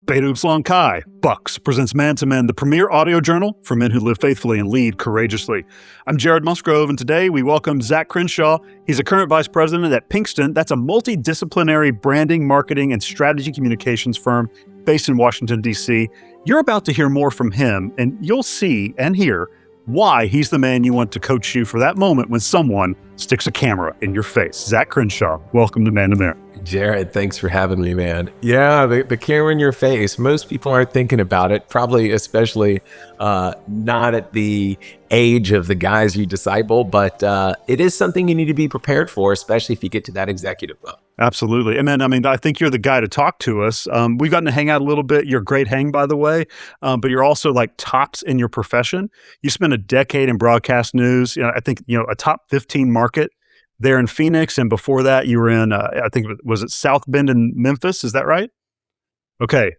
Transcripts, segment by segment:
Beta Upsilon Chi, Bucks, presents Man to Men, the premier audio journal for men who live faithfully and lead courageously. I'm Jared Musgrove, and today we welcome Zach Crenshaw. He's a current vice president at Pinkston. That's a multidisciplinary branding, marketing, and strategy communications firm based in Washington, D.C. You're about to hear more from him, and you'll see and hear why he's the man you want to coach you for that moment when someone sticks a camera in your face. Zach Crenshaw, welcome to Man to Man. Jared, thanks for having me, man. Yeah, the camera in your face. Most people aren't thinking about it, probably especially not at the age of the guys you disciple, but it is something you need to be prepared for, especially if you get to that executive level. Absolutely. And then, I think you're the guy to talk to us. We've gotten to hang out a little bit. You're a great hang, by the way, but you're also like tops in your profession. You spent a decade in broadcast news. I think, a top 15 market there in Phoenix. And before that, you were in, I think, was it South Bend in Memphis? Is that right? Okay.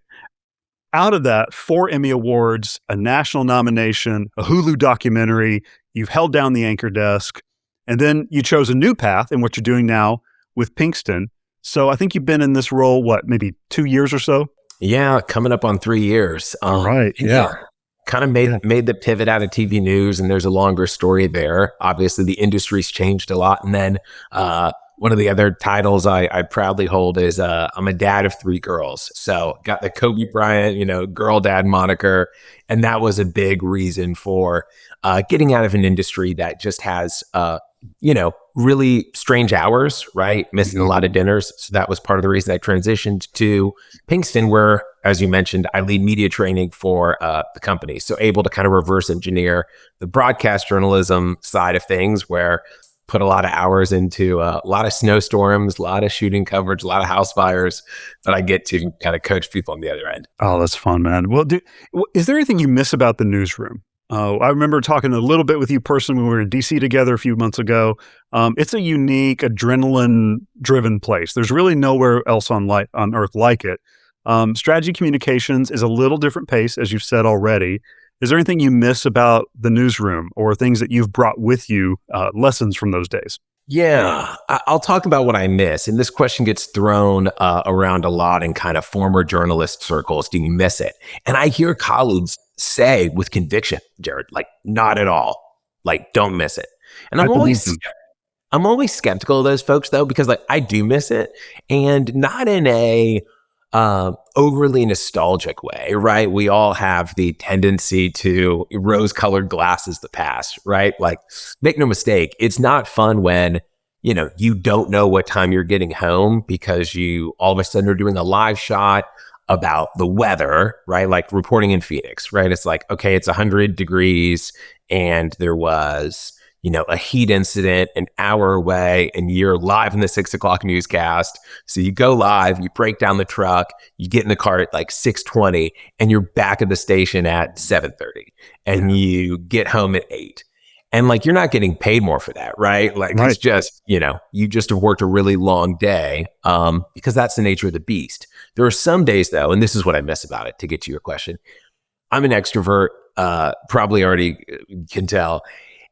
Out of that, 4 Emmy Awards, a national nomination, a Hulu documentary, you've held down the anchor desk, and then you chose a new path in what you're doing now with Pinkston. So I think you've been in this role, maybe 2 years or so? Yeah, coming up on 3 years. All right, yeah. Kind of made the pivot out of TV news, and there's a longer story there. Obviously, the industry's changed a lot. And then one of the other titles I proudly hold is I'm a dad of 3 girls. So got the Kobe Bryant, girl dad moniker. And that was a big reason for getting out of an industry that just has, really strange hours, right? Missing a lot of dinners. So that was part of the reason I transitioned to Pinkston, where, as you mentioned, I lead media training for the company. So able to kind of reverse engineer the broadcast journalism side of things, where put a lot of hours into a lot of snowstorms, a lot of shooting coverage, a lot of house fires, but I get to kind of coach people on the other end. Oh, that's fun, man. Well, is there anything you miss about the newsroom? I remember talking a little bit with you personally when we were in DC together a few months ago. It's a unique, adrenaline-driven place. There's really nowhere else on earth like it. Strategy communications is a little different pace, as you've said already. Is there anything you miss about the newsroom or things that you've brought with you, lessons from those days? Yeah, I'll talk about what I miss. And this question gets thrown around a lot in kind of former journalist circles. Do you miss it? And I hear colleagues say with conviction, Jared, like, not at all. Like, don't miss it. And I'm always skeptical of those folks, though, because I do miss it, and not in a overly nostalgic way, right? We all have the tendency to rose-colored glasses the past, right? Like, make no mistake, it's not fun when, you don't know what time you're getting home because you all of a sudden are doing a live shot about the weather, right? Like reporting in Phoenix, right? It's like, okay, it's 100 degrees and there was, a heat incident an hour away, and you're live in the 6 o'clock newscast. So you go live, you break down the truck, you get in the car at like 6:20, and you're back at the station at 7:30, and you get home at 8. And you're not getting paid more for that, right? Right. It's just, you just have worked a really long day because that's the nature of the beast. There are some days though, and this is what I miss about it, to get to your question. I'm an extrovert, probably already can tell.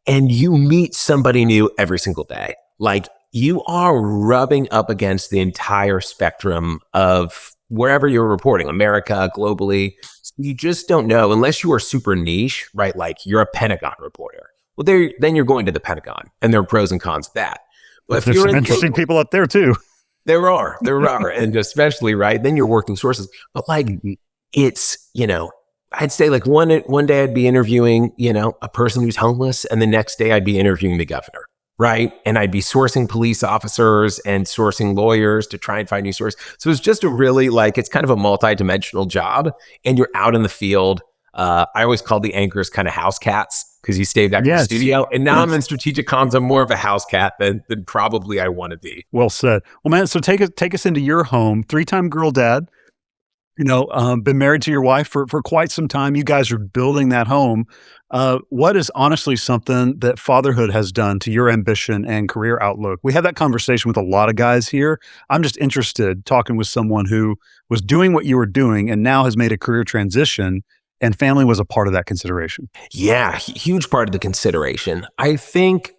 And you meet somebody new every single day. Like, you are rubbing up against the entire spectrum of wherever you're reporting, America, globally. You just don't know, unless you are super niche, right? Like, you're a Pentagon reporter. Well, then you're going to the Pentagon, and there are pros and cons to that. But if there's some interesting people up there too. There are, and especially, right, then you're working sources. But it's, I'd say one day I'd be interviewing, a person who's homeless, and the next day I'd be interviewing the governor, right? And I'd be sourcing police officers and sourcing lawyers to try and find new sources. So it's just a really it's kind of a multi-dimensional job, and you're out in the field. I always call the anchors kind of house cats because you stayed back in the studio. And now I'm in strategic comms. I'm more of a house cat than probably I want to be. Well said. Well, man, so take us into your home, 3-time girl dad. Been married to your wife for quite some time. You guys are building that home. What is honestly something that fatherhood has done to your ambition and career outlook? We had that conversation with a lot of guys here. I'm just interested talking with someone who was doing what you were doing and now has made a career transition, and family was a part of that consideration. Yeah, huge part of the consideration. I think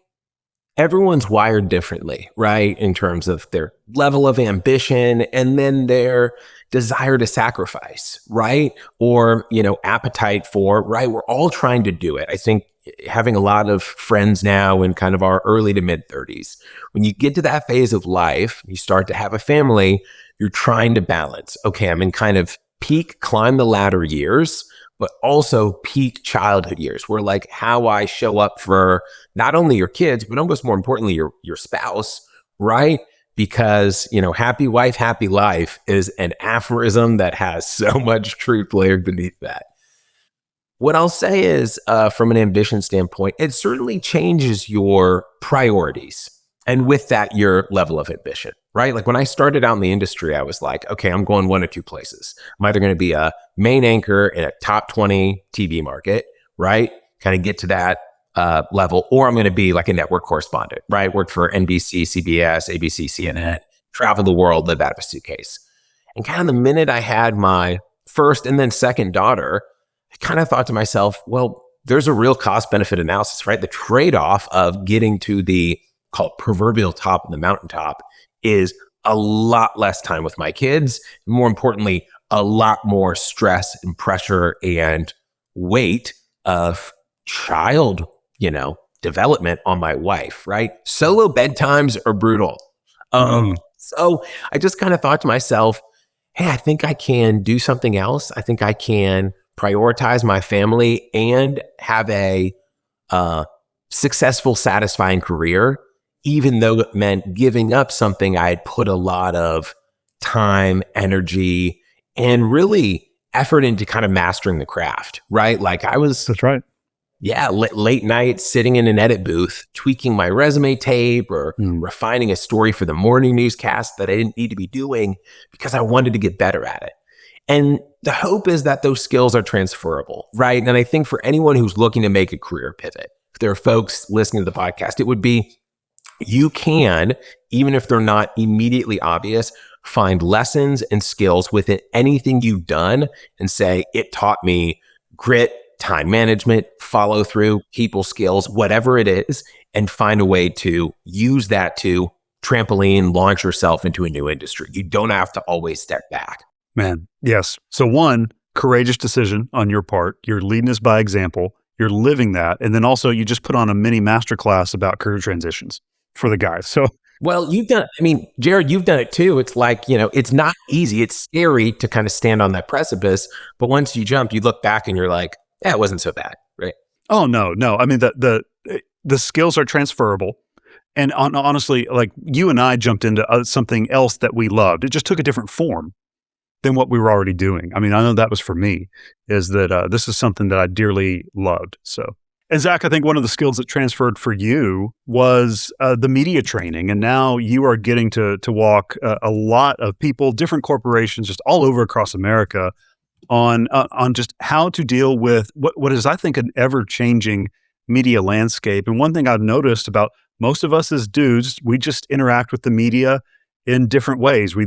everyone's wired differently, right? In terms of their level of ambition and then their desire to sacrifice, right? Or, appetite for, right? We're all trying to do it. I think having a lot of friends now in kind of our early to mid 30s, when you get to that phase of life, you start to have a family, you're trying to balance. Okay, I'm in kind of peak climb the ladder years, but also peak childhood years, where like how I show up for not only your kids, but almost more importantly, your spouse, right? Because, happy wife, happy life is an aphorism that has so much truth layered beneath that. What I'll say is, from an ambition standpoint, it certainly changes your priorities. And with that, your level of ambition, right? Like when I started out in the industry, I was like, okay, I'm going one of two places. I'm either going to be a main anchor in a top 20 TV market, right? Kind of get to that level, or I'm going to be like a network correspondent, right? Work for NBC, CBS, ABC, CNN, travel the world, live out of a suitcase. And kind of the minute I had my first and then second daughter, I kind of thought to myself, well, there's a real cost benefit analysis, right? The trade-off of getting to the called proverbial top of the mountaintop is a lot less time with my kids. More importantly, a lot more stress and pressure and weight of child, development on my wife, right? Solo bedtimes are brutal. So I just kind of thought to myself, hey, I think I can do something else. I think I can prioritize my family and have a successful, satisfying career, even though it meant giving up something I had put a lot of time, energy, and really effort into kind of mastering the craft, right? Like That's right. Yeah, late night sitting in an edit booth, tweaking my resume tape or refining a story for the morning newscast that I didn't need to be doing because I wanted to get better at it. And the hope is that those skills are transferable, right? And I think for anyone who's looking to make a career pivot, if there are folks listening to the podcast, it would be you can, even if they're not immediately obvious, find lessons and skills within anything you've done and say, it taught me grit, time management, follow through, people skills, whatever it is, and find a way to use that to trampoline, launch yourself into a new industry. You don't have to always step back. Man, yes. So one, courageous decision on your part. You're leading us by example. You're living that. And then also you just put on a mini masterclass about career transitions for the guys. So well, Jared, you've done it too. It's like, it's not easy. It's scary to kind of stand on that precipice. But once you jump, you look back and you're like, yeah, it wasn't so bad, right? Oh, no. I mean, the skills are transferable. And honestly, like you and I jumped into something else that we loved. It just took a different form than what we were already doing. I mean, I know that was for me, is that this is something that I dearly loved. So, and Zach, I think one of the skills that transferred for you was the media training. And now you are getting to walk a lot of people, different corporations, just all over across America on just how to deal with what is, I think, an ever-changing media landscape. And one thing I've noticed about most of us as dudes, we just interact with the media in different ways. We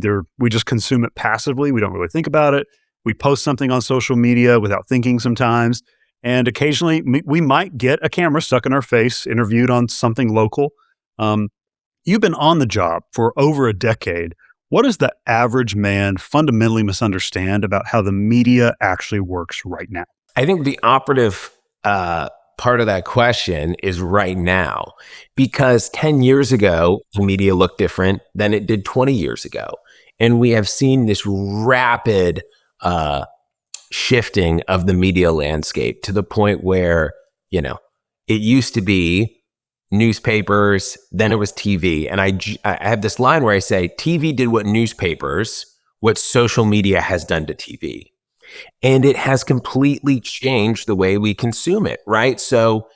just consume it passively. We don't really think about it. We post something on social media without thinking sometimes. And occasionally we might get a camera stuck in our face, interviewed on something local. You've been on the job for over a decade. What does the average man fundamentally misunderstand about how the media actually works right now? I think the operative part of that question is right now, because 10 years ago, the media looked different than it did 20 years ago. And we have seen this rapid shifting of the media landscape to the point where, it used to be newspapers, then it was TV. And I have this line where I say, TV did what social media has done to TV. And it has completely changed the way we consume it, right? So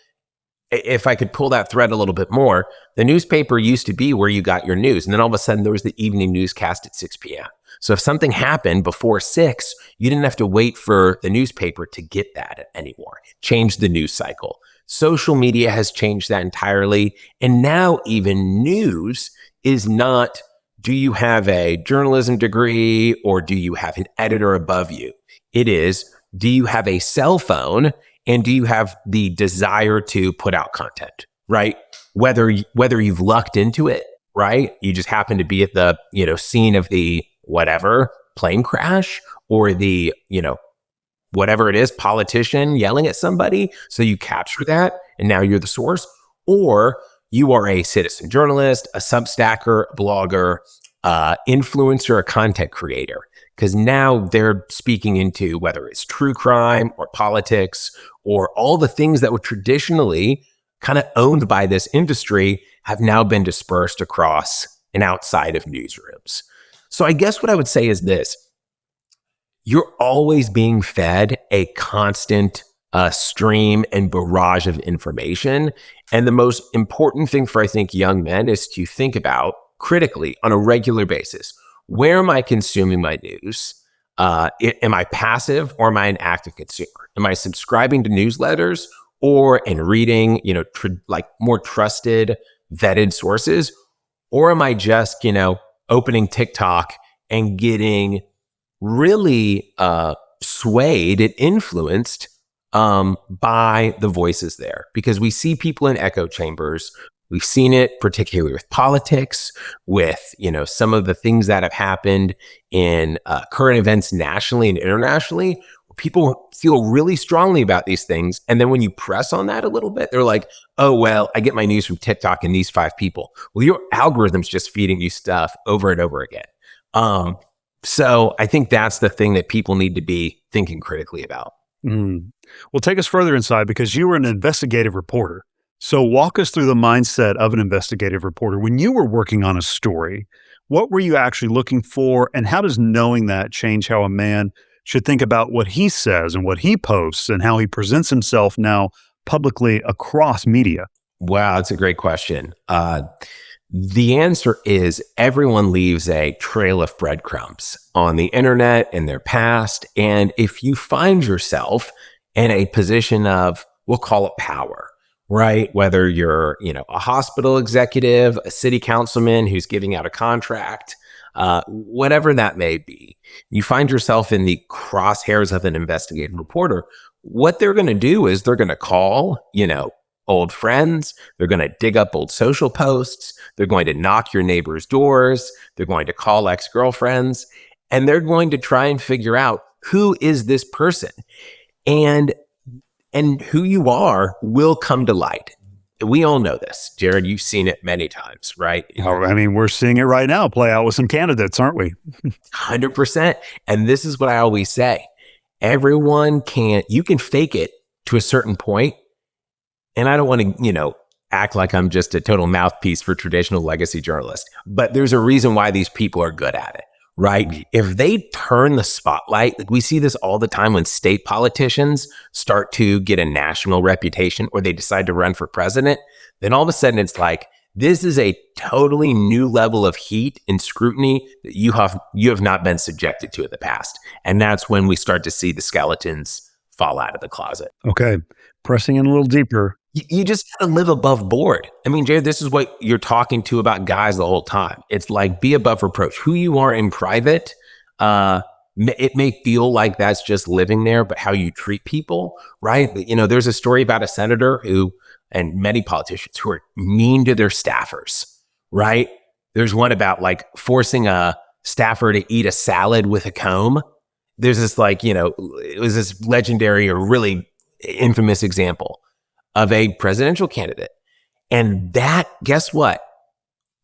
if I could pull that thread a little bit more, the newspaper used to be where you got your news. And then all of a sudden there was the evening newscast at 6 p.m. So if something happened before 6, you didn't have to wait for the newspaper to get that anymore. Changed the news cycle. Social media has changed that entirely. And now even news is not, do you have a journalism degree or do you have an editor above you? It is, do you have a cell phone and do you have the desire to put out content, right? Whether you've lucked into it, right? You just happen to be at the, scene of the whatever, plane crash or the, whatever it is, politician yelling at somebody. So you capture that and now you're the source. Or you are a citizen journalist, a Substacker, a blogger, influencer, a content creator. Because now they're speaking into whether it's true crime or politics or all the things that were traditionally kind of owned by this industry have now been dispersed across and outside of newsrooms. So I guess what I would say is this. You're always being fed a constant stream and barrage of information. And the most important thing for, I think, young men is to think about critically on a regular basis. Where am I consuming my news? Am I passive or am I an active consumer? Am I subscribing to newsletters or in reading, like more trusted, vetted sources? Or am I just, opening TikTok and getting really swayed and influenced by the voices there? Because we see people in echo chambers. We've seen it particularly with politics, with, some of the things that have happened in current events nationally and internationally. People feel really strongly about these things. And then when you press on that a little bit, they're like, oh, well, I get my news from TikTok and these 5 people. Well, your algorithm's just feeding you stuff over and over again. So I think that's the thing that people need to be thinking critically about. Well, take us further inside because you were an investigative reporter. So walk us through the mindset of an investigative reporter. When you were working on a story, what were you actually looking for? And how does knowing that change how a man should think about what he says and what he posts and how he presents himself now publicly across media? Wow, that's a great question. The answer is everyone leaves a trail of breadcrumbs on the internet in their past. And if you find yourself in a position of, we'll call it power, right? Whether you're, a hospital executive, a city councilman who's giving out a contract, whatever that may be, you find yourself in the crosshairs of an investigative reporter. What they're going to do is they're going to call, old friends. They're going to dig up old social posts. They're going to knock your neighbors' doors. They're going to call ex-girlfriends, and they're going to try and figure out who is this person, and who you are will come to light. We all know this. Jared, you've seen it many times, right? I mean, we're seeing it right now play out with some candidates, aren't we? 100%. And this is what I always say. You can fake it to a certain point. And I don't want to, act like I'm just a total mouthpiece for traditional legacy journalists, but there's a reason why these people are good at it, right? If they turn the spotlight, like we see this all the time when state politicians start to get a national reputation or they decide to run for president, then all of a sudden it's like, this is a totally new level of heat and scrutiny that you have not been subjected to in the past. And that's when we start to see the skeletons fall out of the closet. Okay. Pressing in a little deeper. You just got to live above board. I mean, Jared, this is what you're talking to about guys the whole time. It's like, be above reproach. Who you are in private, it may feel like that's just living there, but how you treat people, right? There's a story about a senator and many politicians who are mean to their staffers, right? There's one about like forcing a staffer to eat a salad with a comb. There's this it was this legendary or really infamous example of a presidential candidate. And that, guess what?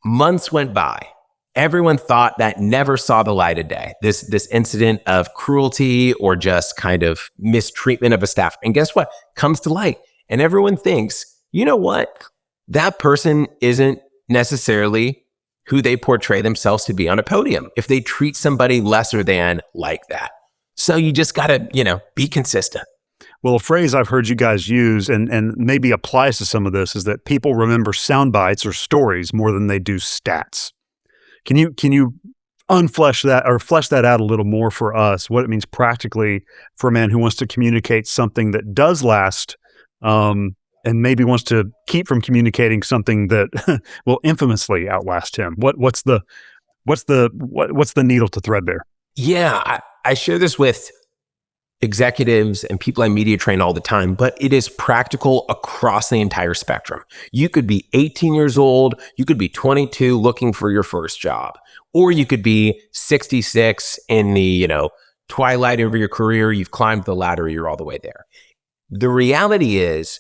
Months went by. Everyone thought that never saw the light of day. This incident of cruelty or just kind of mistreatment of a staff. And guess what? Comes to light. And everyone thinks, you know what? That person isn't necessarily who they portray themselves to be on a podium if they treat somebody lesser than like that. So you just got to, be consistent. Well, a phrase I've heard you guys use and maybe applies to some of this is that people remember sound bites or stories more than they do stats. Can you unflesh that or flesh that out a little more for us, what it means practically for a man who wants to communicate something that does last and maybe wants to keep from communicating something that will infamously outlast him? What's the needle to thread there? Yeah, I share this with executives and people I media train all the time, but it is practical across the entire spectrum. You could be 18 years old, you could be 22 looking for your first job. Or you could be 66 in the, twilight of your career. You've climbed the ladder. You're all the way there. The reality is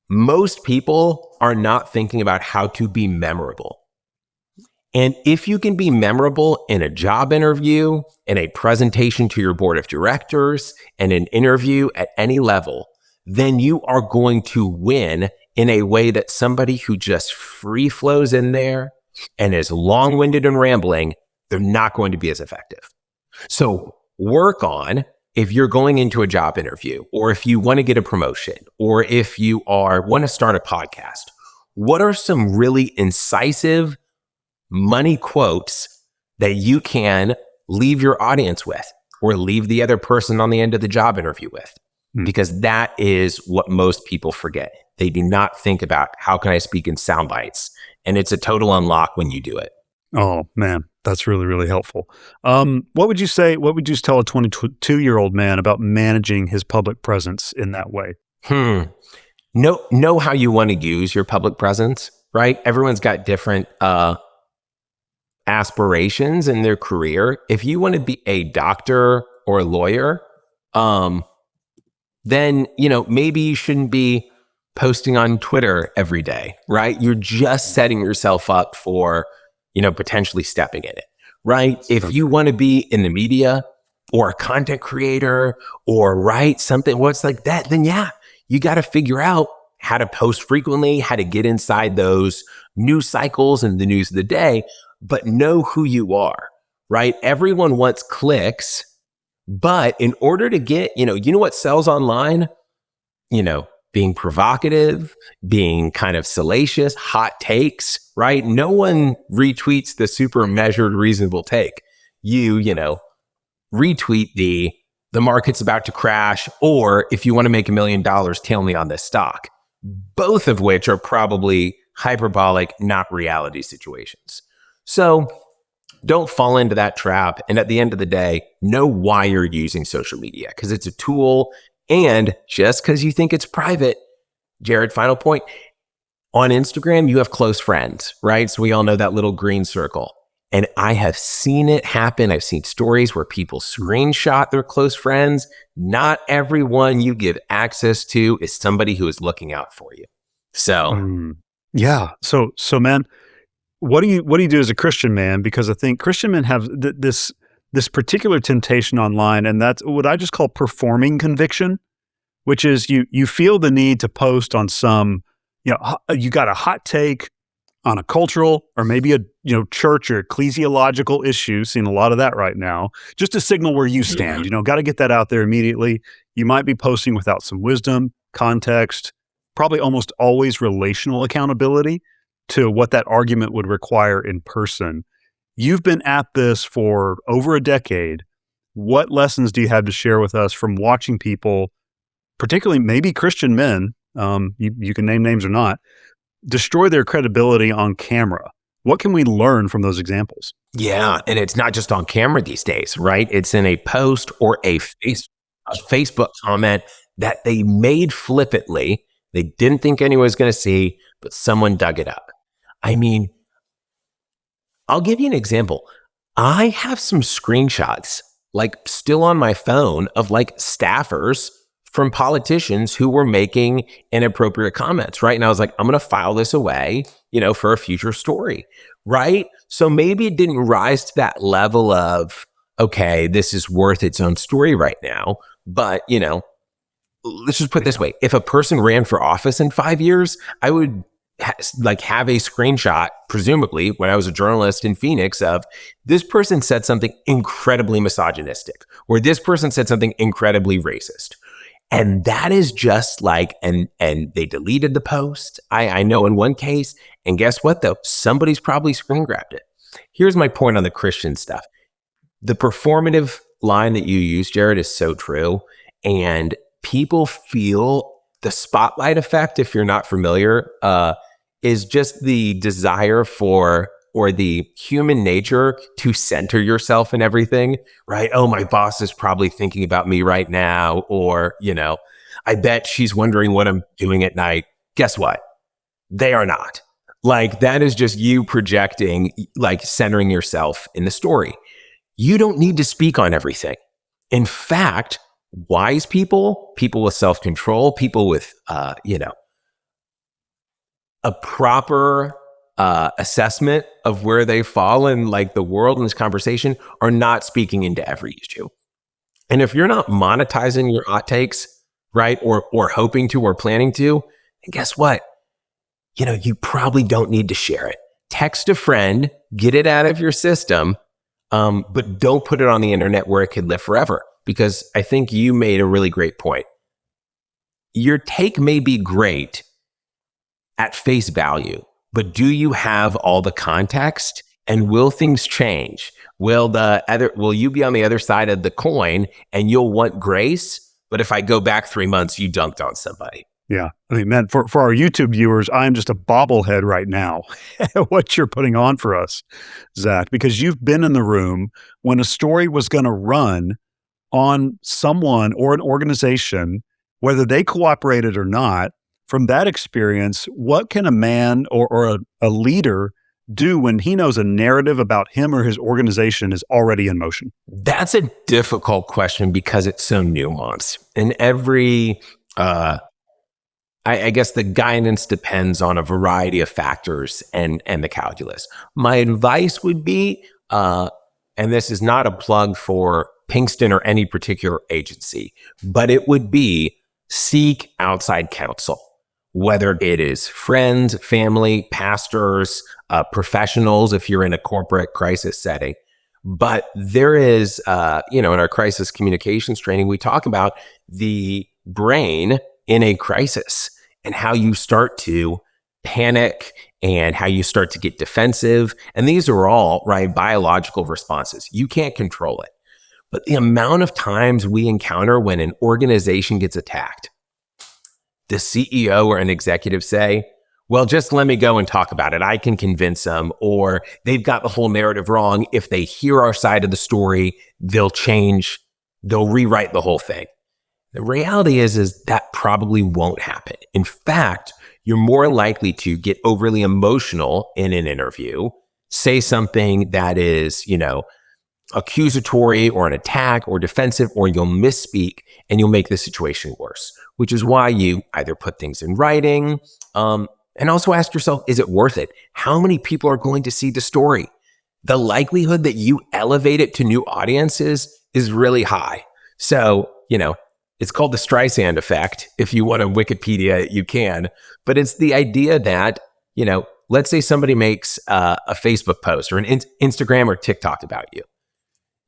most people are not thinking about how to be memorable. And if you can be memorable in a job interview, in a presentation to your board of directors, and an interview at any level, then you are going to win in a way that somebody who just free flows in there and is long-winded and rambling, they're not going to be as effective. So work on, if you're going into a job interview, or if you want to get a promotion, or if you want to start a podcast, what are some really incisive money quotes that you can leave your audience with, or leave the other person on the end of the job interview with? Because that is what most people forget. They do not think about, how can I speak in sound bites? And it's a total unlock when you do it. Oh, man, that's really, really helpful. What would you tell a 22-year-old man about managing his public presence in that way? Know how you want to use your public presence, right? Everyone's got different aspirations in their career. If you want to be a doctor or a lawyer, then, maybe you shouldn't be posting on Twitter every day, right? You're just setting yourself up for, potentially stepping in it, right? If you want to be in the media or a content creator or write something, what's like that, then yeah, you got to figure out how to post frequently, how to get inside those news cycles and the news of the day, but know who you are, right? Everyone wants clicks, but in order to get, you know what sells online? Being provocative, being kind of salacious, hot takes, right? No one retweets the super measured, reasonable take. You retweet the market's about to crash, or if you want to make $1 million, tell me on this stock. Both of which are probably hyperbolic, not reality situations. So don't fall into that trap. And at the end of the day, know why you're using social media, because it's a tool. And just because you think it's private, Jared, final point, on Instagram, you have close friends, right? So we all know that little green circle. And I have seen it happen. I've seen stories where people screenshot their close friends. Not everyone you give access to is somebody who is looking out for you. So, yeah. So man, what do you do as a Christian man? Because I think Christian men have this particular temptation online, and that's what I just call performing conviction, which is you feel the need to post on some, you got a hot take on a cultural or maybe a church or ecclesiological issue, seeing a lot of that right now, just to signal where you stand. Got to get that out there immediately. You might be posting without some wisdom, context, probably almost always relational accountability to what that argument would require in person. You've been at this for over a decade. What lessons do you have to share with us from watching people, particularly maybe Christian men, you can name names or not, destroy their credibility on camera? What can we learn from those examples? Yeah, and it's not just on camera these days, right? It's in a post or a Facebook comment that they made flippantly. They didn't think anyone was going to see, but someone dug it up. I mean, I'll give you an example. I have some screenshots, still on my phone, of staffers from politicians who were making inappropriate comments, right? And I was like, I'm going to file this away, for a future story, right? So maybe it didn't rise to that level of, okay, this is worth its own story right now. But, let's just put it this way. If a person ran for office in 5 years, I would have a screenshot, presumably when I was a journalist in Phoenix, of this person said something incredibly misogynistic, or this person said something incredibly racist. And that is just and they deleted the post. I know in one case, and guess what though? Somebody's probably screen grabbed it. Here's my point on the Christian stuff. The performative line that you use, Jared, is so true. And people feel the spotlight effect, if you're not familiar, is just the desire for, or the human nature to center yourself in everything, right? Oh, my boss is probably thinking about me right now. Or, I bet she's wondering what I'm doing at night. Guess what? They are not. Like that is just you projecting, like centering yourself in the story. You don't need to speak on everything. In fact, wise people, people with self-control, people with, a proper assessment of where they fall in like the world in this conversation are not speaking into every issue. And if you're not monetizing your hot takes, right, or hoping to or planning to, then guess what? You probably don't need to share it. Text a friend, get it out of your system, but don't put it on the internet where it could live forever. Because I think you made a really great point. Your take may be great at face value, but do you have all the context? And will things change? Will you be on the other side of the coin and you'll want grace? But if I go back 3 months, you dunked on somebody. Yeah. I mean, man, for our YouTube viewers, I'm just a bobblehead right now at what you're putting on for us, Zach, because you've been in the room when a story was going to run on someone or an organization, whether they cooperated or not. From that experience, what can a man or a leader do when he knows a narrative about him or his organization is already in motion? That's a difficult question because it's so nuanced. And every, I guess the guidance depends on a variety of factors and the calculus. My advice would be, and this is not a plug for Pinkston or any particular agency, but it would be seek outside counsel. Whether it is friends, family, pastors, professionals, if you're in a corporate crisis setting. But there is, in our crisis communications training, we talk about the brain in a crisis and how you start to panic and how you start to get defensive. And these are all, right, biological responses. You can't control it. But the amount of times we encounter when an organization gets attacked, the CEO or an executive say, well, just let me go and talk about it. I can convince them, or they've got the whole narrative wrong. If they hear our side of the story, they'll rewrite the whole thing. The reality is that probably won't happen. In fact, you're more likely to get overly emotional in an interview, say something that is, accusatory or an attack or defensive, or you'll misspeak and you'll make the situation worse, which is why you either put things in writing, and also ask yourself, is it worth it? How many people are going to see the story? The likelihood that you elevate it to new audiences is really high. So, it's called the Streisand effect. If you want to Wikipedia it, you can. But it's the idea that, let's say somebody makes a Facebook post or an Instagram or TikTok about you.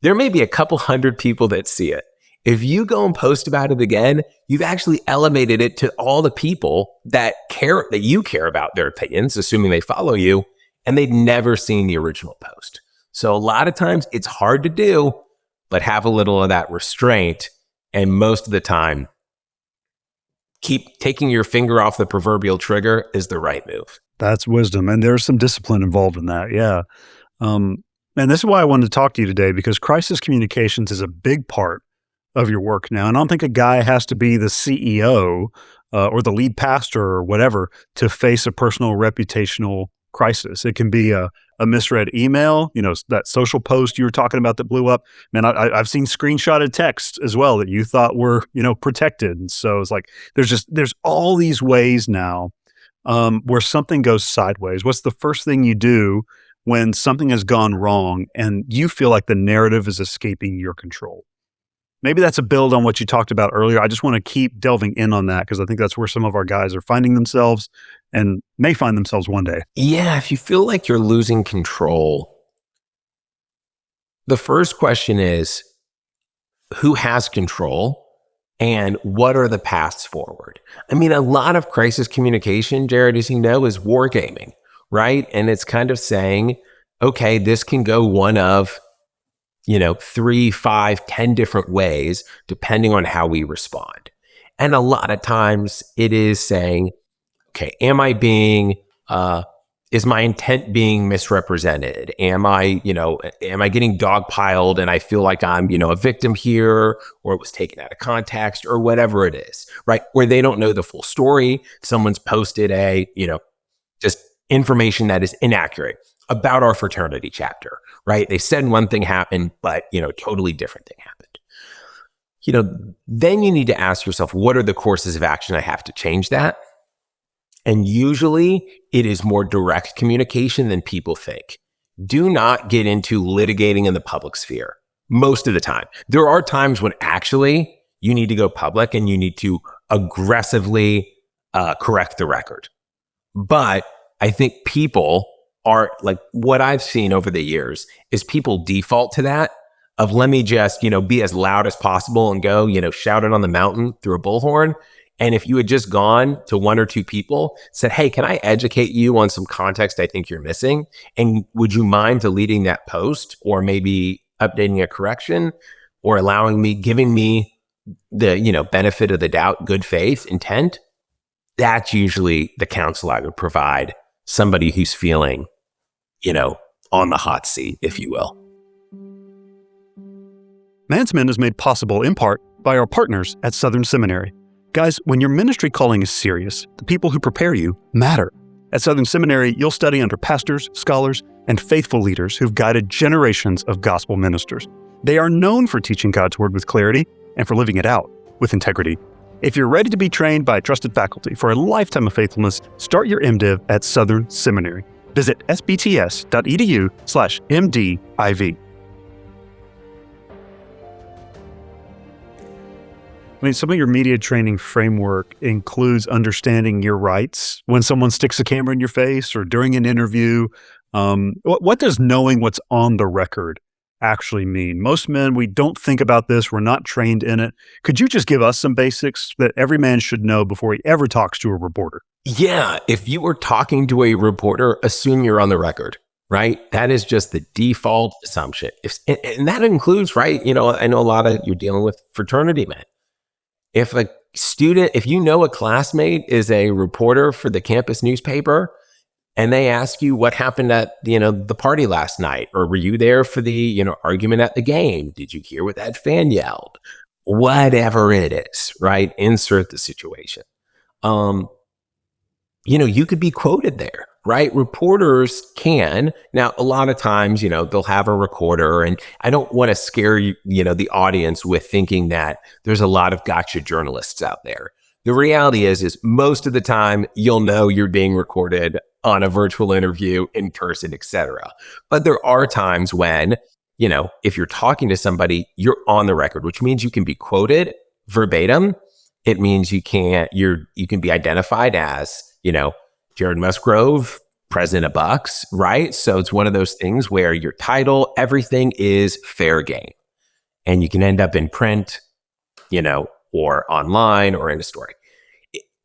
There may be a couple hundred people that see it. If you go and post about it again, you've actually elevated it to all the people that you care about their opinions, assuming they follow you, and they'd never seen the original post. So a lot of times it's hard to do, but have a little of that restraint. And most of the time, keep taking your finger off the proverbial trigger is the right move. That's wisdom. And there's some discipline involved in that. Yeah. And this is why I wanted to talk to you today, because crisis communications is a big part of your work now. And I don't think a guy has to be the CEO or the lead pastor or whatever to face a personal reputational crisis. It can be a misread email, that social post you were talking about that blew up. Man, I've seen screenshotted texts as well that you thought were, protected. And so it's like, there's all these ways now where something goes sideways. What's the first thing you do when something has gone wrong and you feel like the narrative is escaping your control? Maybe that's a build on what you talked about earlier. I just want to keep delving in on that because I think that's where some of our guys are finding themselves and may find themselves one day. Yeah, if you feel like you're losing control, the first question is, who has control and what are the paths forward? I mean, a lot of crisis communication, Jared, as you know, is wargaming, right? And it's kind of saying, okay, this can go one of 3, 5, 10 different ways, depending on how we respond. And a lot of times it is saying, okay, is my intent being misrepresented? Am I getting dogpiled and I feel like I'm, a victim here, or it was taken out of context or whatever it is, right? Where they don't know the full story. Someone's posted just information that is inaccurate about our fraternity chapter, right? They said one thing happened, but, totally different thing happened. Then you need to ask yourself, what are the courses of action I have to change that? And usually it is more direct communication than people think. Do not get into litigating in the public sphere most of the time. There are times when actually you need to go public and you need to aggressively correct the record. But I think people are like, what I've seen over the years is people default to that of let me just, be as loud as possible and go, shout it on the mountain through a bullhorn. And if you had just gone to one or two people, said, hey, can I educate you on some context I think you're missing? And would you mind deleting that post or maybe updating a correction or giving me the, benefit of the doubt, good faith, intent? That's usually the counsel I would provide somebody who's feeling, on the hot seat, if you will. Man's Men is made possible in part by our partners at Southern Seminary. Guys, when your ministry calling is serious, the people who prepare you matter. At Southern Seminary, you'll study under pastors, scholars, and faithful leaders who've guided generations of gospel ministers. They are known for teaching God's word with clarity and for living it out with integrity. If you're ready to be trained by trusted faculty for a lifetime of faithfulness, start your MDiv at Southern Seminary. Visit sbts.edu/MDiv. Some of your media training framework includes understanding your rights when someone sticks a camera in your face or during an interview. What does knowing what's on the record actually mean? Most men, we don't think about this. We're not trained in it. Could you just give us some basics that every man should know before he ever talks to a reporter? Yeah. If you were talking to a reporter, assume you're on the record, right? That is just the default assumption. And that includes, right? I know a lot of you're dealing with fraternity men. If a classmate is a reporter for the campus newspaper and they ask you what happened at, the party last night, or were you there for the, argument at the game? Did you hear what that fan yelled? Whatever it is, right? Insert the situation. You could be quoted there, right? Reporters can. Now, a lot of times, they'll have a recorder, and I don't want to scare you, the audience with thinking that there's a lot of gotcha journalists out there. The reality is most of the time you'll know you're being recorded on a virtual interview, in person, etc. But there are times when, if you're talking to somebody, you're on the record, which means you can be quoted verbatim. It means you can be identified as, Jared Musgrove, president of Bucks, right? So it's one of those things where your title, everything is fair game. And you can end up in print, or online or in a story.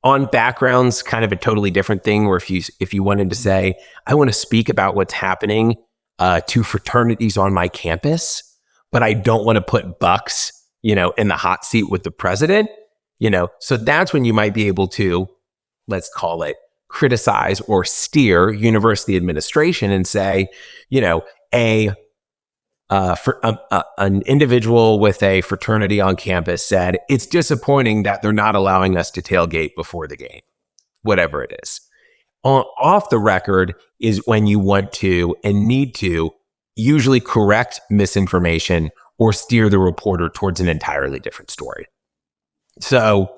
On backgrounds, kind of a totally different thing where if you wanted to say, I want to speak about what's happening to fraternities on my campus, but I don't want to put Bucks, in the hot seat with the president, so that's when you might be able to, let's call it, criticize or steer university administration and say, an individual with a fraternity on campus said, it's disappointing that they're not allowing us to tailgate before the game, whatever it is. Off the record is when you want to and need to usually correct misinformation or steer the reporter towards an entirely different story. So,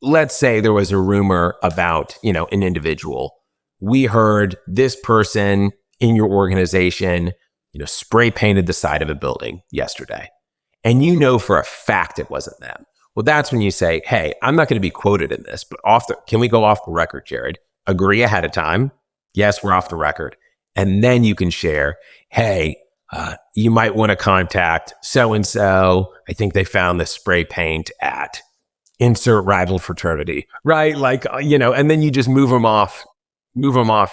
let's say there was a rumor about, an individual. We heard this person in your organization, spray painted the side of a building yesterday. And for a fact it wasn't them. Well, that's when you say, hey, I'm not going to be quoted in this, but can we go off the record, Jared? Agree ahead of time. Yes, we're off the record. And then you can share, hey, you might want to contact so-and-so. I think they found this spray paint at insert rival fraternity, right? And then you just move them off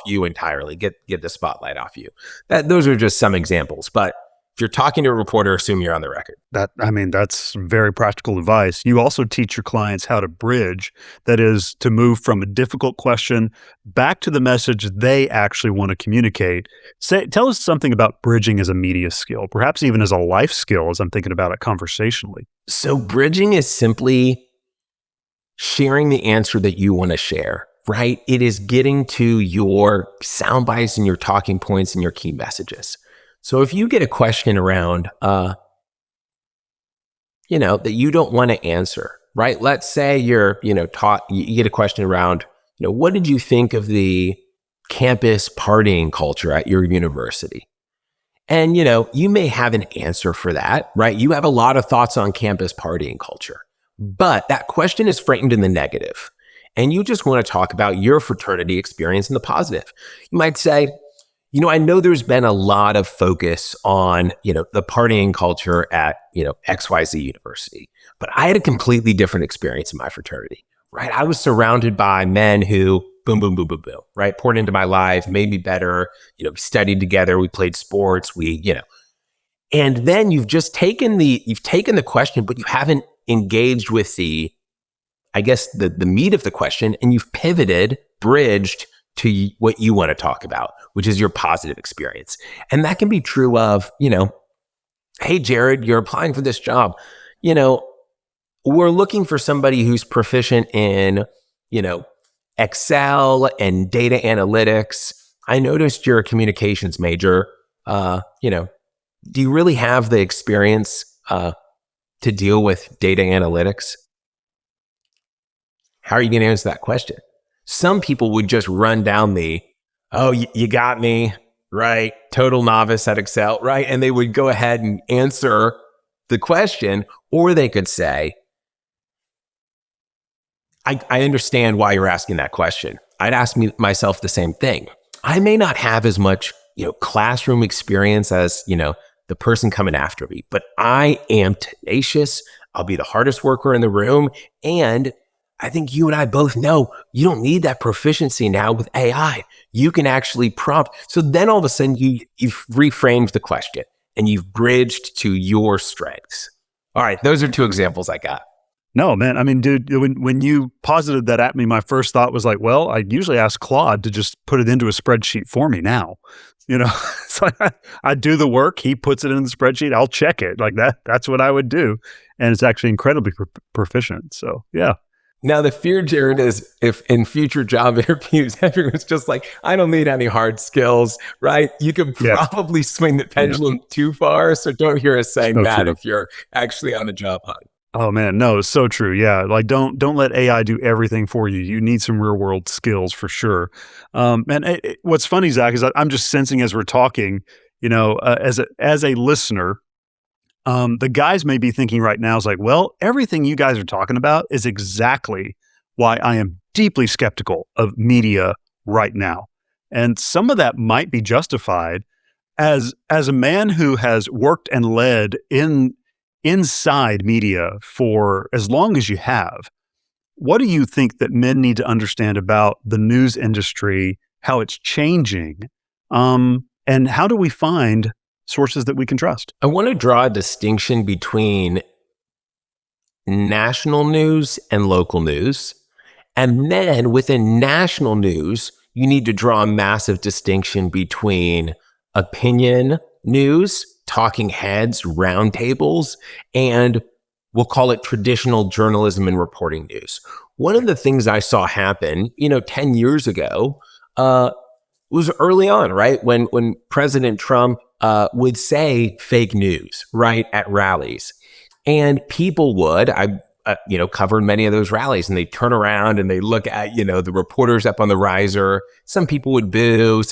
you entirely, get the spotlight off you. Those are just some examples. But if you're talking to a reporter, assume you're on the record. That's very practical advice. You also teach your clients how to bridge, that is, to move from a difficult question back to the message they actually want to communicate. Tell us something about bridging as a media skill, perhaps even as a life skill, as I'm thinking about it conversationally. So bridging is simply sharing the answer that you want to share, right? It is getting to your sound bites and your talking points and your key messages. So if you get a question around, that you don't want to answer, right? Let's say you're, taught, you get a question around, what did you think of the campus partying culture at your university? And, you may have an answer for that, right? You have a lot of thoughts on campus partying culture, but that question is framed in the negative. And you just want to talk about your fraternity experience in the positive. You might say, I know there's been a lot of focus on, the partying culture at, XYZ University, but I had a completely different experience in my fraternity, right? I was surrounded by men who boom, boom, boom, boom, boom, right? Poured into my life, made me better, we studied together, we played sports, and then you've taken the question, but you haven't engaged with the meat of the question, and you've pivoted, bridged to what you want to talk about, which is your positive experience. And that can be true of, hey, Jared, you're applying for this job. We're looking for somebody who's proficient in, Excel and data analytics. I noticed you're a communications major. Do you really have the experience to deal with data analytics? How are you going to answer that question? Some people would just run down you got me, right? Total novice at Excel, right? And they would go ahead and answer the question, or they could say, I understand why you're asking that question. I'd ask myself the same thing. I may not have as much, classroom experience as, the person coming after me, but I am tenacious. I'll be the hardest worker in the room. And I think you and I both know you don't need that proficiency now with AI. You can actually prompt. So then all of a sudden you've reframed the question and you've bridged to your strengths. All right. Those are two examples I got. No, man. I mean, dude, when you posited that at me, my first thought was like, well, I usually ask Claude to just put it into a spreadsheet for me now. So I do the work. He puts it in the spreadsheet. I'll check it like that. That's what I would do. And it's actually incredibly proficient. So, yeah. Now, the fear, Jared, is if in future job interviews, everyone's just like, I don't need any hard skills, right? You could probably swing the pendulum too far. So don't hear us saying that if you're actually on the job hunt. Oh man, no, it's so true. Yeah, like don't let AI do everything for you. You need some real world skills for sure. What's funny, Zach, is I'm just sensing as we're talking, as a listener, the guys may be thinking right now is like, well, everything you guys are talking about is exactly why I am deeply skeptical of media right now, and some of that might be justified. As a man who has worked and led inside media for as long as you have, what do you think that men need to understand about the news industry, how it's changing, and how do we find sources that we can trust? I want to draw a distinction between national news and local news. And then within national news, you need to draw a massive distinction between opinion news, talking heads, roundtables, and we'll call it traditional journalism and reporting news. One of the things I saw happen, 10 years ago, was early on, right? When President Trump would say fake news, right, at rallies. And people would, covered many of those rallies, and they turn around and they look at, the reporters up on the riser. Some people would boo,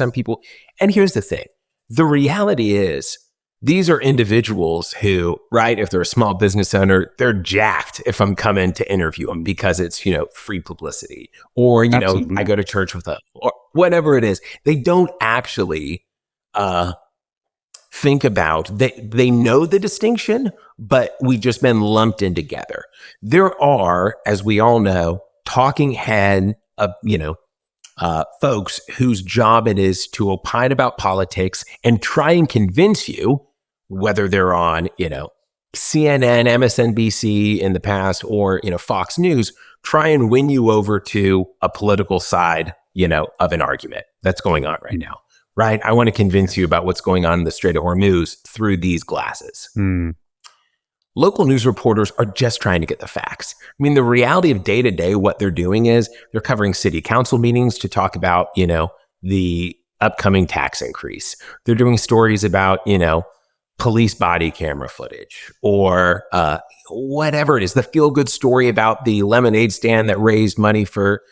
and here's the thing. The reality is, these are individuals who, right, if they're a small business owner, they're jacked if I'm coming to interview them because it's, free publicity, or, Absolutely. I go to church with them, or whatever it is. They don't actually think about, they know the distinction, but we've just been lumped in together. There are, as we all know, talking head, folks whose job it is to opine about politics and try and convince you, whether they're on, CNN, MSNBC in the past, or, Fox News, try and win you over to a political side, of an argument that's going on right now, right? I want to convince you about what's going on in the Strait of Hormuz through these glasses. Local news reporters are just trying to get the facts. I mean, the reality of day to day, what they're doing is they're covering city council meetings to talk about, the upcoming tax increase. They're doing stories about, police body camera footage or whatever it is, the feel good story about the lemonade stand that raised money for,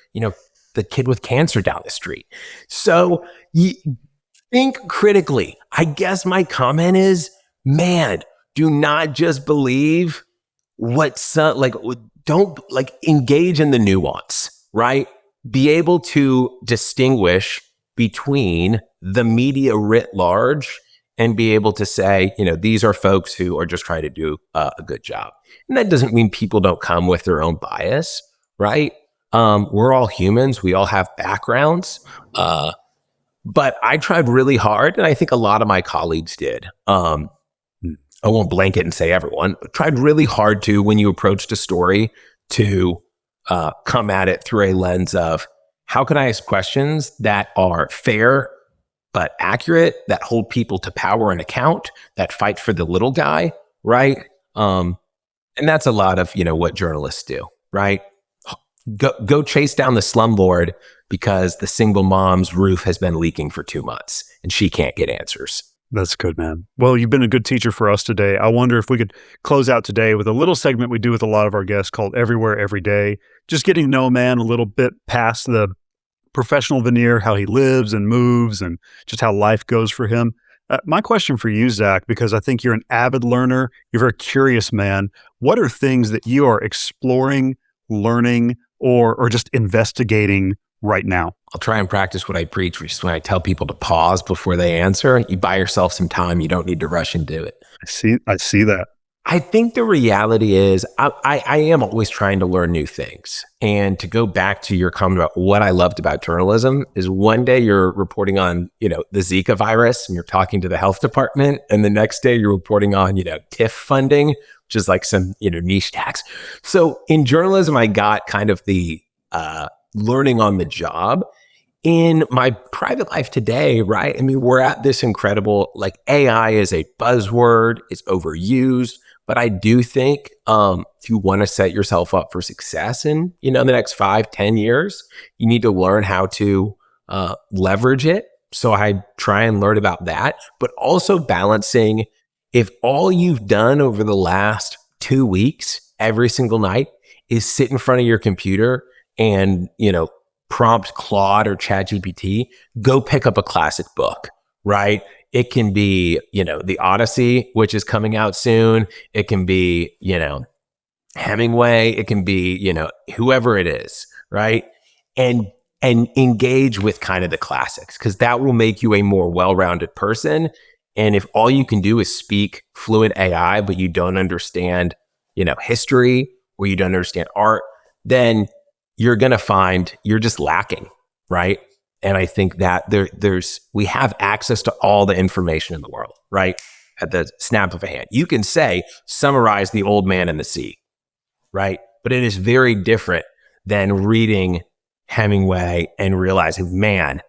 the kid with cancer down the street. So you think critically. I guess my comment is, man, do not just believe don't engage in the nuance, right? Be able to distinguish between the media writ large and be able to say, these are folks who are just trying to do a good job. And that doesn't mean people don't come with their own bias, right? We're all humans. We all have backgrounds. But I tried really hard, and I think a lot of my colleagues did. I won't blanket and say everyone, but tried really hard to, when you approached a story, to come at it through a lens of how can I ask questions that are fair but accurate, that hold people to power and account, that fight for the little guy, right? And that's a lot of what journalists do, right? Go chase down the slumlord because the single mom's roof has been leaking for 2 months and she can't get answers. That's good, man. Well, you've been a good teacher for us today. I wonder if we could close out today with a little segment we do with a lot of our guests called Everywhere, Every Day. Just getting to know a man a little bit past the professional veneer, how he lives and moves and just how life goes for him. My question for you, Zach, because I think you're an avid learner, you're a very curious man. What are things that you are exploring, learning, or just investigating right now? I'll try and practice what I preach, which is when I tell people to pause before they answer. You buy yourself some time. You don't need to rush into it. I see that. I think the reality is I am always trying to learn new things. And to go back to your comment about what I loved about journalism is one day you're reporting on, the Zika virus and you're talking to the health department. And the next day you're reporting on, TIF funding, which is like some, niche tax. So in journalism, I got kind of the learning on the job. In my private life today, right? I mean, we're at this incredible, AI is a buzzword, it's overused. But I do think if you want to set yourself up for success in, the next 5-10 years, you need to learn how to leverage it. So I try and learn about that, but also balancing if all you've done over the last 2 weeks, every single night, is sit in front of your computer and, prompt Claude or ChatGPT, go pick up a classic book, right? It can be, The Odyssey, which is coming out soon. It can be, Hemingway. It can be, whoever it is, right? And engage with kind of the classics, because that will make you a more well-rounded person. And if all you can do is speak fluent AI, but you don't understand, history, or you don't understand art, then you're going to find you're just lacking, right? And I think that we have access to all the information in the world, right? At the snap of a hand. You can summarize The Old Man and the Sea, right? But it is very different than reading Hemingway and realizing, man,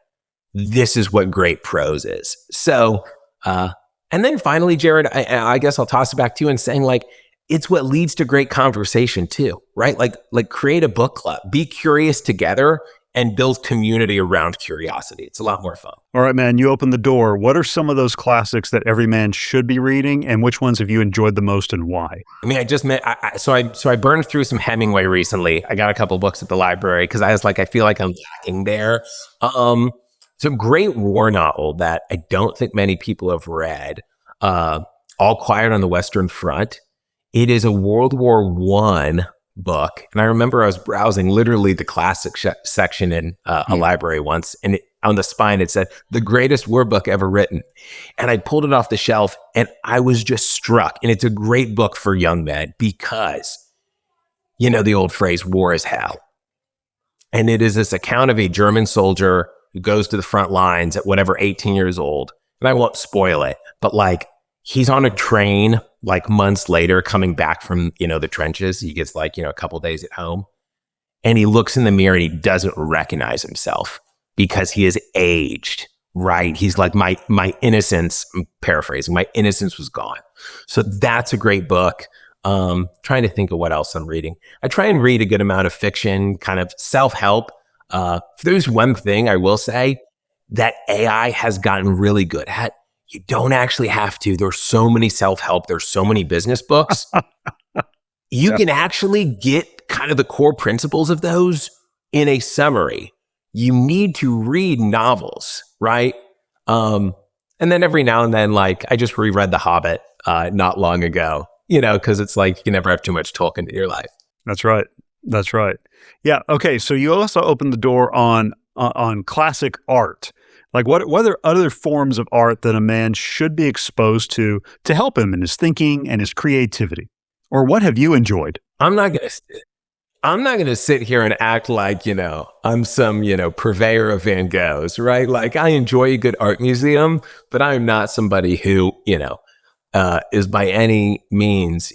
this is what great prose is. So, and then finally, Jared, I guess I'll toss it back to you and saying it's what leads to great conversation too, right? Like create a book club, be curious together and build community around curiosity. It's a lot more fun. All right, man, you opened the door. What are some of those classics that every man should be reading, and which ones have you enjoyed the most and why? I mean, I burned through some Hemingway recently. I got a couple books at the library because I was I feel like I'm lacking there. It's a great war novel that I don't think many people have read, All Quiet on the Western Front. It is a World War I book. And I remember I was browsing literally the classic section in a library once, and on the spine it said, the greatest war book ever written. And I pulled it off the shelf and I was just struck. And it's a great book for young men because, the old phrase, war is hell. And it is this account of a German soldier who goes to the front lines at 18 years old. And I won't spoil it, but he's on a train months later coming back from, the trenches. He gets a couple days at home and he looks in the mirror and he doesn't recognize himself because he has aged, right? He's my innocence, I'm paraphrasing, my innocence was gone. So that's a great book. Trying to think of what else I'm reading. I try and read a good amount of fiction, kind of self-help. If there's one thing I will say that AI has gotten really good at, you don't actually have to. There's so many self-help. There's so many business books. You can actually get kind of the core principles of those in a summary. You need to read novels, right? And then every now and then, like, I just reread The Hobbit not long ago, because it's like you never have too much Tolkien in your life. That's right. That's right. Yeah. Okay. So you also opened the door on classic art. Like what are other forms of art that a man should be exposed to help him in his thinking and his creativity? Or what have you enjoyed? I'm not gonna sit here and act like, I'm some, purveyor of Van Goghs, right? Like I enjoy a good art museum, but I'm not somebody who, is by any means,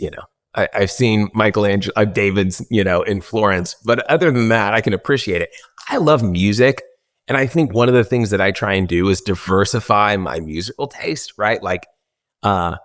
I've seen Michelangelo, David's, in Florence, but other than that, I can appreciate it. I love music. And I think one of the things that I try and do is diversify my musical taste, right? Like, I'm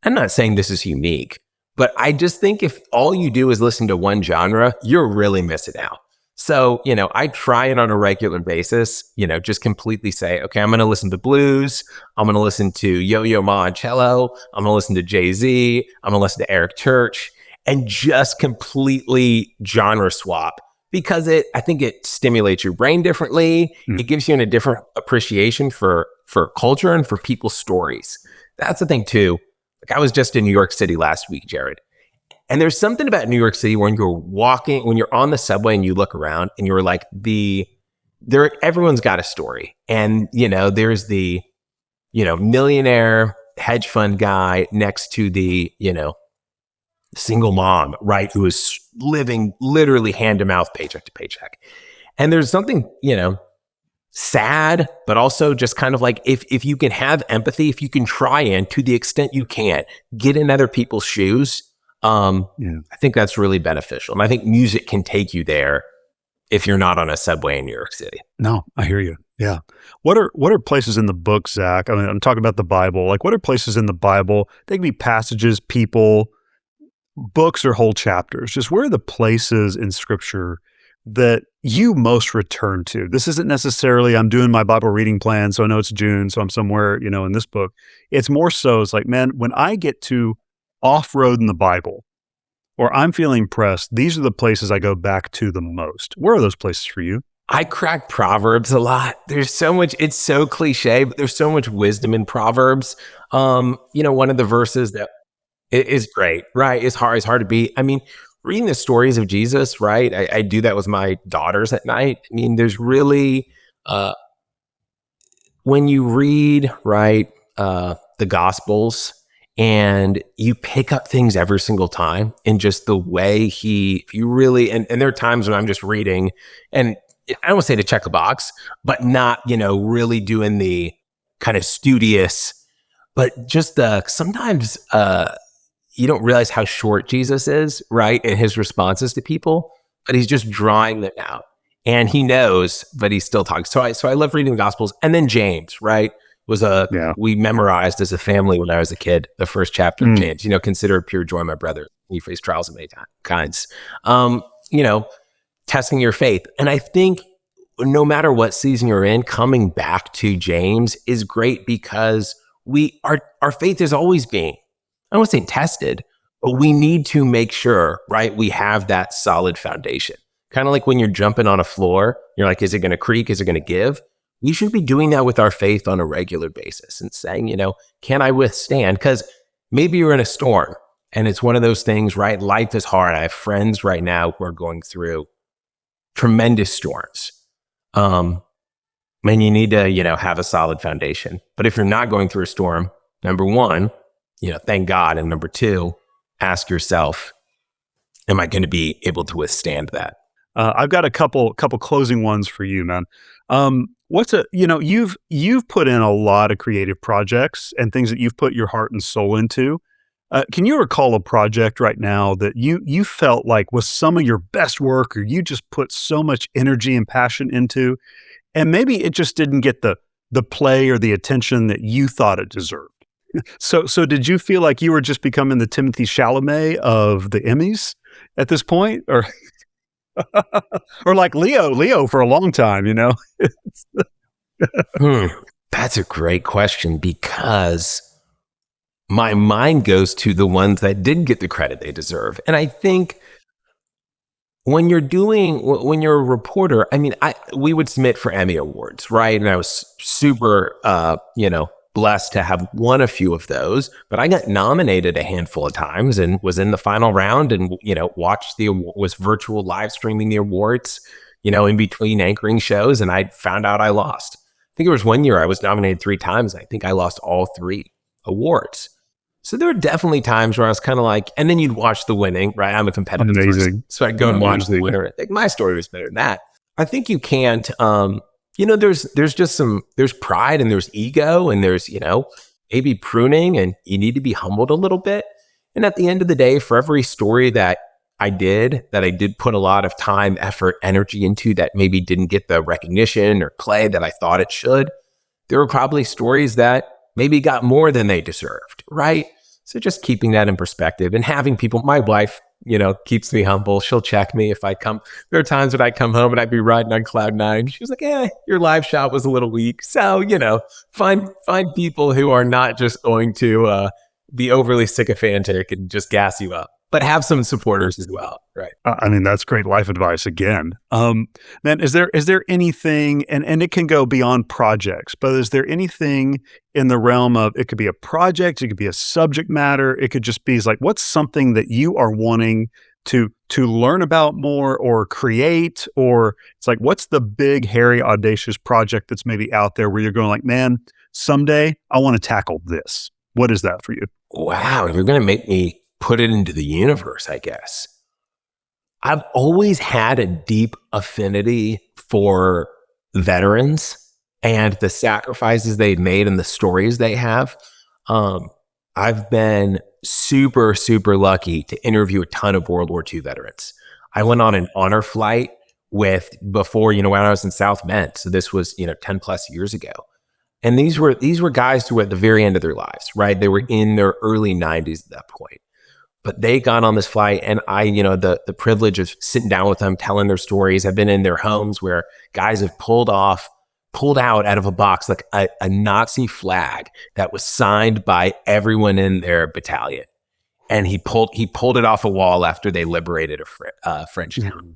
not saying this is unique, but I just think if all you do is listen to one genre, you're really missing out. So, I try it on a regular basis, just completely say, okay, I'm going to listen to blues. I'm going to listen to Yo-Yo Ma and cello. I'm going to listen to Jay-Z. I'm going to listen to Eric Church and just completely genre swap because I think it stimulates your brain differently. It gives you a different appreciation for culture and for people's stories. That's the thing too. Like I was just in New York City last week, Jared. And there's something about New York City when you're on the subway and you look around and you're like everyone's got a story. And, there's the, millionaire hedge fund guy next to the, single mom, right? Who is living literally hand to mouth, paycheck to paycheck. And there's something, sad, but also just kind of like if you can have empathy, if you can try and to the extent you can get in other people's shoes, I think that's really beneficial. And I think music can take you there if you're not on a subway in New York City. No, I hear you. Yeah. What are places in the book, Zach? I mean, I'm talking about the Bible. Like what are places in the Bible? They can be passages, people, books, or whole chapters. Just where are the places in Scripture that you most return to? This isn't necessarily I'm doing my Bible reading plan, so I know it's June, so I'm somewhere, in this book. It's more so it's like, man, when I get to off-road in the Bible, or I'm feeling pressed, these are the places I go back to the most. Where are those places for you? I crack Proverbs a lot. There's so much, it's so cliche, but there's so much wisdom in Proverbs. One of the verses that is great, right? It's hard to beat. I mean, reading the stories of Jesus, right? I do that with my daughters at night. I mean, there's really, when you read, right, the Gospels, and you pick up things every single time in just the way you really, and there are times when I'm just reading and I don't want to say to check a box, but not, really doing the kind of studious, but just sometimes you don't realize how short Jesus is, right? In his responses to people, but he's just drawing them out and he knows, but he still talks. So I love reading the Gospels. And then James, right? We memorized as a family when I was a kid, the first chapter of James, consider it pure joy, my brother. You face trials of many kinds, testing your faith. And I think no matter what season you're in, coming back to James is great because our faith is always being, I don't want to say tested, but we need to make sure, right? We have that solid foundation. Kind of like when you're jumping on a floor, you're like, is it going to creak? Is it going to give? We should be doing that with our faith on a regular basis and saying, can I withstand? Because maybe you're in a storm and it's one of those things, right? Life is hard. I have friends right now who are going through tremendous storms. And you need to, have a solid foundation. But if you're not going through a storm, number one, thank God. And number two, ask yourself, am I going to be able to withstand that? I've got a couple closing ones for you, man. You've put in a lot of creative projects and things that you've put your heart and soul into. Can you recall a project right now that you felt like was some of your best work, or you just put so much energy and passion into, and maybe it just didn't get the play or the attention that you thought it deserved? So did you feel like you were just becoming the Timothy Chalamet of the Emmys at this point, or or like Leo for a long time? Hmm. That's a great question, because my mind goes to the ones that didn't get the credit they deserve. And I think when you're a reporter, I mean, we would submit for Emmy Awards, right? And I was super, blessed to have won a few of those, but I got nominated a handful of times and was in the final round and, was virtual live streaming the awards, in between anchoring shows. And I found out I lost. I think it was one year I was nominated 3 times. I think I lost all 3 awards. So there were definitely times where I was kind of like, and then you'd watch the winning, right? I'm a competitive person, so I'd go and watch the winner. I think my story was better than that. I think you can't, there's pride and there's ego and there's, maybe pruning, and you need to be humbled a little bit. And at the end of the day, for every story that I did put a lot of time, effort, energy into that maybe didn't get the recognition or play that I thought it should, there were probably stories that maybe got more than they deserved, right? So just keeping that in perspective and having people, my wife, keeps me humble. She'll check me if I come. There are times when I come home and I'd be riding on cloud 9. She was like, your live shot was a little weak. So, find people who are not just going to be overly sycophantic and just gas you up, but have some supporters as well, right? I mean, that's great life advice again. Man, is there anything, and it can go beyond projects, but is there anything in the realm of, it could be a project, it could be a subject matter, it could just be like, what's something that you are wanting to learn about more or create, or it's like, what's the big, hairy, audacious project that's maybe out there where you're going like, man, someday I want to tackle this. What is that for you? Wow, you're going to make me put it into the universe, I guess. I've always had a deep affinity for veterans and the sacrifices they've made and the stories they have. I've been super, super lucky to interview a ton of World War II veterans. I went on an honor flight when I was in South Bend. So this was, 10 plus years ago. And these were guys who were at the very end of their lives, right? They were in their early 90s at that point. But they got on this flight, and I, the privilege of sitting down with them, telling their stories. I've been in their homes where guys have pulled out of a box like a Nazi flag that was signed by everyone in their battalion, and he pulled it off a wall after they liberated a French town.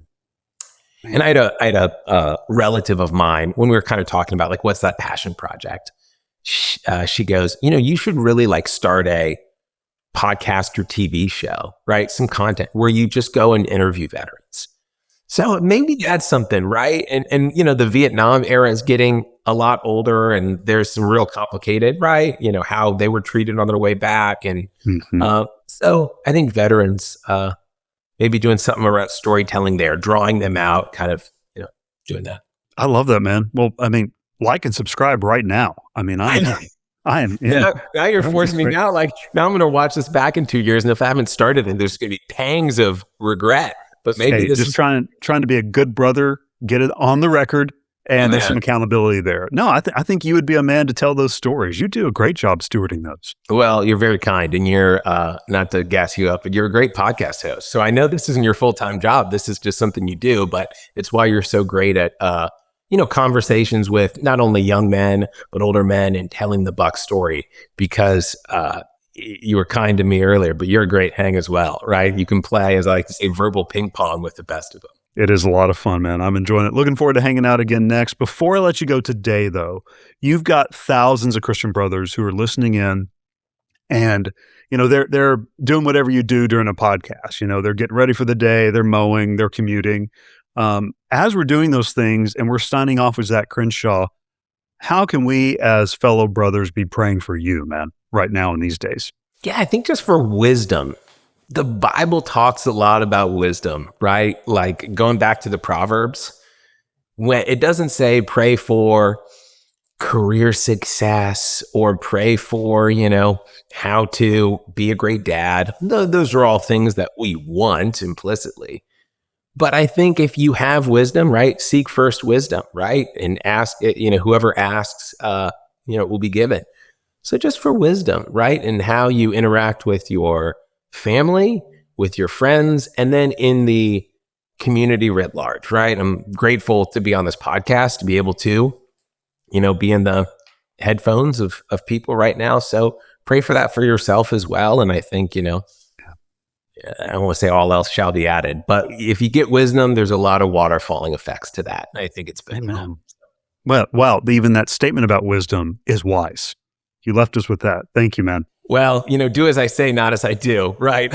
And I had a relative of mine, when we were kind of talking about like, what's that passion project? She goes, you should really like start a podcast or TV show, right? Some content where you just go and interview veterans. So maybe that's something, right? And the Vietnam era is getting a lot older, and there's some real complicated, right? How they were treated on their way back. And so I think veterans, maybe doing something around storytelling there, drawing them out, kind of, doing that. I love that, man. Well, I mean, like and subscribe right now. I mean, I am. Yeah. Now you're forcing me now. Like, now I'm going to watch this back in 2 years, and if I haven't started, then there's going to be pangs of regret. But maybe this just trying to be a good brother, get it on the record, and there's some accountability there. No, I think you would be a man to tell those stories. You do a great job stewarding those. Well, you're very kind, and you're not to gas you up, but you're a great podcast host. So I know this isn't your full-time job. This is just something you do, but it's why you're so great at conversations with not only young men, but older men, and telling the Buck story, because you were kind to me earlier, but you're a great hang as well, right? You can play, as I like to say, verbal ping pong with the best of them. It is a lot of fun, man. I'm enjoying it. Looking forward to hanging out again next. Before I let you go today, though, you've got thousands of Christian brothers who are listening in, and they're doing whatever you do during a podcast. They're getting ready for the day, they're mowing, they're commuting. As we're doing those things and we're signing off with Zach Crenshaw, how can we as fellow brothers be praying for you, man, right now in these days? Yeah, I think just for wisdom. The Bible talks a lot about wisdom, right? Like going back to the Proverbs, when it doesn't say pray for career success or pray for, how to be a great dad. Those are all things that we want implicitly. But I think if you have wisdom, right, seek first wisdom, right? And ask, whoever asks, it will be given. So just for wisdom, right? And how you interact with your family, with your friends, and then in the community writ large, right? I'm grateful to be on this podcast, to be able to, be in the headphones of people right now. So pray for that for yourself as well. And I think, I don't want to say all else shall be added, but if you get wisdom, there's a lot of waterfalling effects to that. I think it's been. Amen. Well, wow. Even that statement about wisdom is wise. You left us with that. Thank you, man. Well, do as I say, not as I do, right?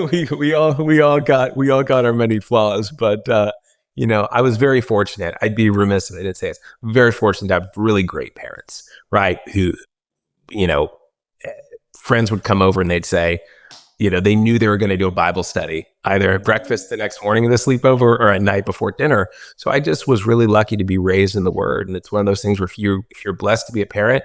we all got our many flaws, but I was very fortunate. I'd be remiss if I didn't say this. Very fortunate to have really great parents, right? Who, friends would come over and they'd say, they knew they were going to do a Bible study, either at breakfast the next morning of the sleepover or at night before dinner. So I just was really lucky to be raised in the Word. And it's one of those things where if you're blessed to be a parent,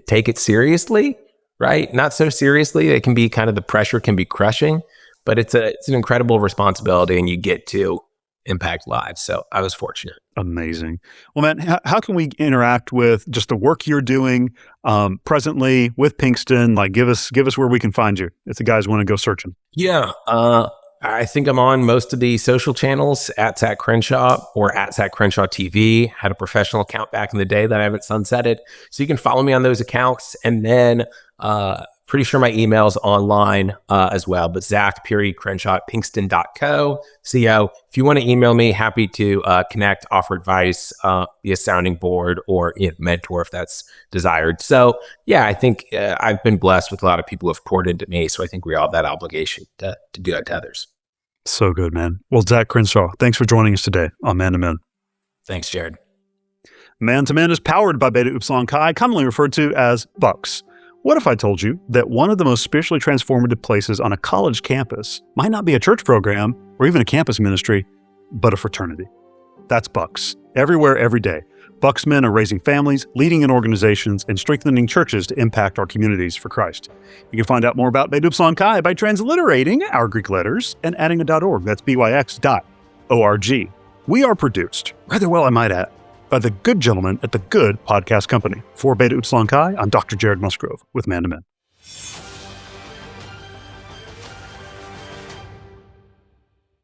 take it seriously, right? Not so seriously. It can be the pressure can be crushing, but it's an incredible responsibility and you get to impact lives. So I was fortunate. Amazing. Well, man, how can we interact with just the work you're doing presently with Pinkston? Like, give us where we can find you if the guys want to go searching. Yeah. I think I'm on most of the social channels at Zach Crenshaw or at Zach Crenshaw TV. Had a professional account back in the day that I haven't sunsetted. So you can follow me on those accounts. And then pretty sure my email's online as well. But Zach Crenshaw at pinkston.co. If you want to email me, happy to connect, offer advice, be a sounding board or mentor if that's desired. So yeah, I think I've been blessed with a lot of people who have poured into me. So I think we all have that obligation to do that to others. So good, man. Well, Zach Crenshaw, thanks for joining us today on Man to Man. Thanks, Jared. Man to Man is powered by Beta Upsilon Chi, commonly referred to as Bucks. What if I told you that one of the most spiritually transformative places on a college campus might not be a church program or even a campus ministry, but a fraternity? That's Bucks. Everywhere, every day. Bucks men are raising families, leading in organizations, and strengthening churches to impact our communities for Christ. You can find out more about Beta Upsilon Chi by transliterating our Greek letters and adding a .org. That's byx.org. We are produced, rather well I might add, by the good gentleman at the Good Podcast Company. For Beta Upsilon Chi, I'm Dr. Jared Musgrove with Man to Man.